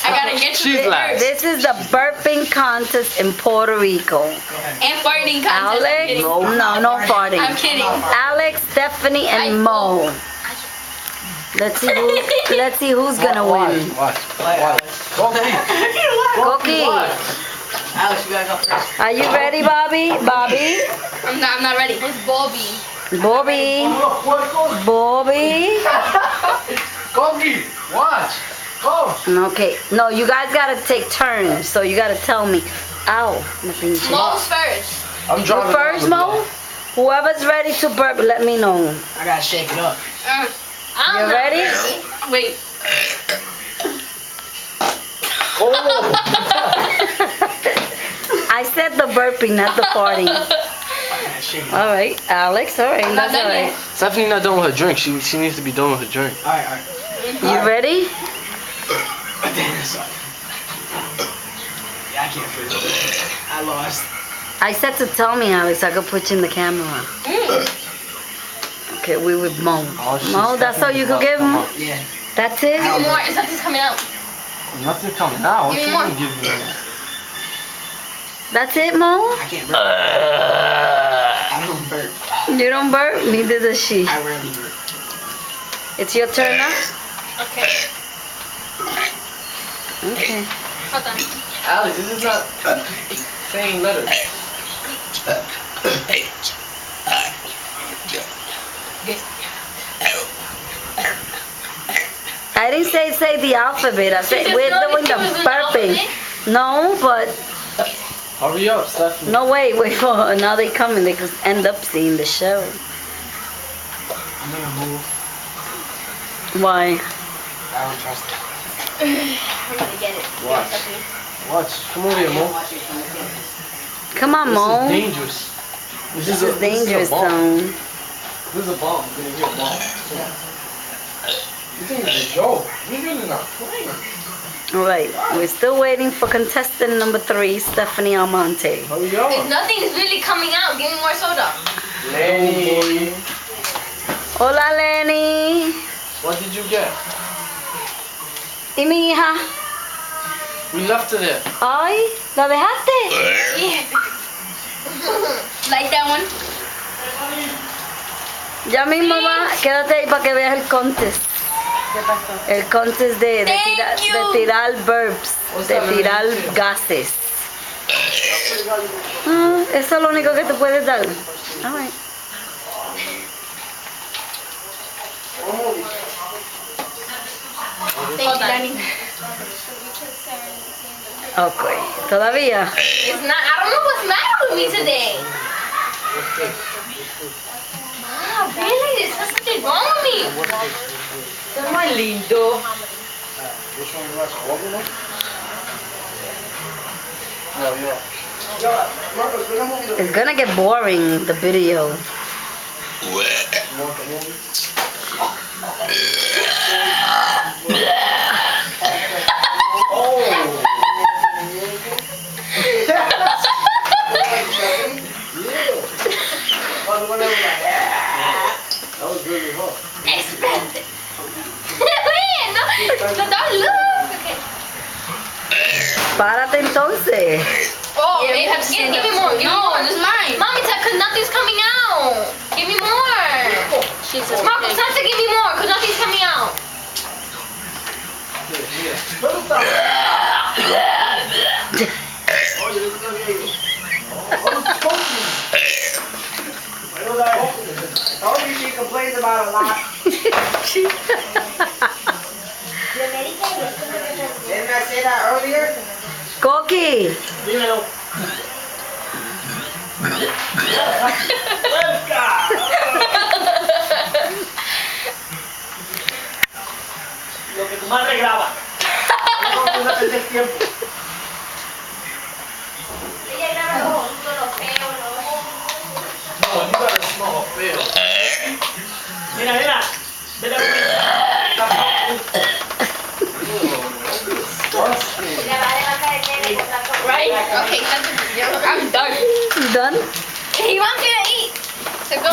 I gotta get you. She's last. This is the burping contest in Puerto Rico. And farting contest. Alex, no farting. I'm kidding. Alex, Stephanie, and Mo. Let's see who's gonna win. Watch. Cookie, Alex, you gotta go first. are you ready, Bobby? Bobby, I'm not ready. It's Bobby. Bobby, Bobby. Cookie, watch. Go. Okay, no, you guys gotta take turns. So you gotta tell me. Ow, my pinche. Mo's first. I'm You driving. first, Mo. Whoever's ready to burp, let me know. I gotta shake it up. I'm You not ready? Wait. Oh. I said the burping, not the farting. I gotta shake it up. All right, Alex. All right, Not that's all done right. yet. Stephanie's not done with her drink. She needs to be done with her drink. Alright. You ready? Yeah, I can't feel it. I lost. I said to tell me, Alex. I could put you in the camera. Okay, we with Mo. Oh, she's Mo, that's all you could give him? Yeah. That's it? Give me more. Something's coming out. Nothing coming out. What Give me you more. gonna give me? That's it, Mo? I can't burp. I don't burp. You don't burp? Neither does she. I rarely burp. It's your turn now? Okay. Okay. Hold on. Alex, this is not saying letters. I didn't say the alphabet. I said just we're know doing that the it was an burping. alphabet? No, but Hurry up, Stephanie. no, wait. Now they coming. They could end up seeing the show. I'm gonna move. Why? I don't trust it. I'm gonna get it. Watch. Watch. Come over here, Mo. Watch it from the camera. Come on, This Mo. is dangerous. This is dangerous a bomb. zone. This is a bomb. You're gonna hear a bomb. You think it's a joke? You're really not playing. All right, we're still waiting for contestant number 3, Stephanie Almonte. Hurry If up. nothing is really coming out, give me more soda. Lenny. Hola, Lenny. What did you get? ¿Y mi hija? We left it there. Ay, ¿la dejaste? Yeah. Like that one. Ya mismo va, quédate ahí para que veas el contest. El contest de tirar burps, de tirar gases. Eso es lo único que te puedes dar. All right. Hold on. Okay, todavía. It's not. I don't know what's the matter with me today. Wow, really? There's something wrong with me. Está muy lindo. Which one you watching? All of them? No, It's gonna get boring, the video. That was really hot. Expensive. Man, no, don't look. Okay. Párate entonces. Oh, babe, give me more. Give me more. This is mine. Mommy, because nothing's coming out. Give me more. Jesus. Marco, Santa, give me more, because nothing's coming out. Told you she complains about a lot. Didn't I say that earlier? Coqui. Dímelo. Lo que tu madre graba. No perder tiempo. Ella graba los ojitos, los feos, los ojos. No, you gotta smell feo. Mira, mira. Vete a Right? Okay, I'm done. You done? He wants me to eat. So go.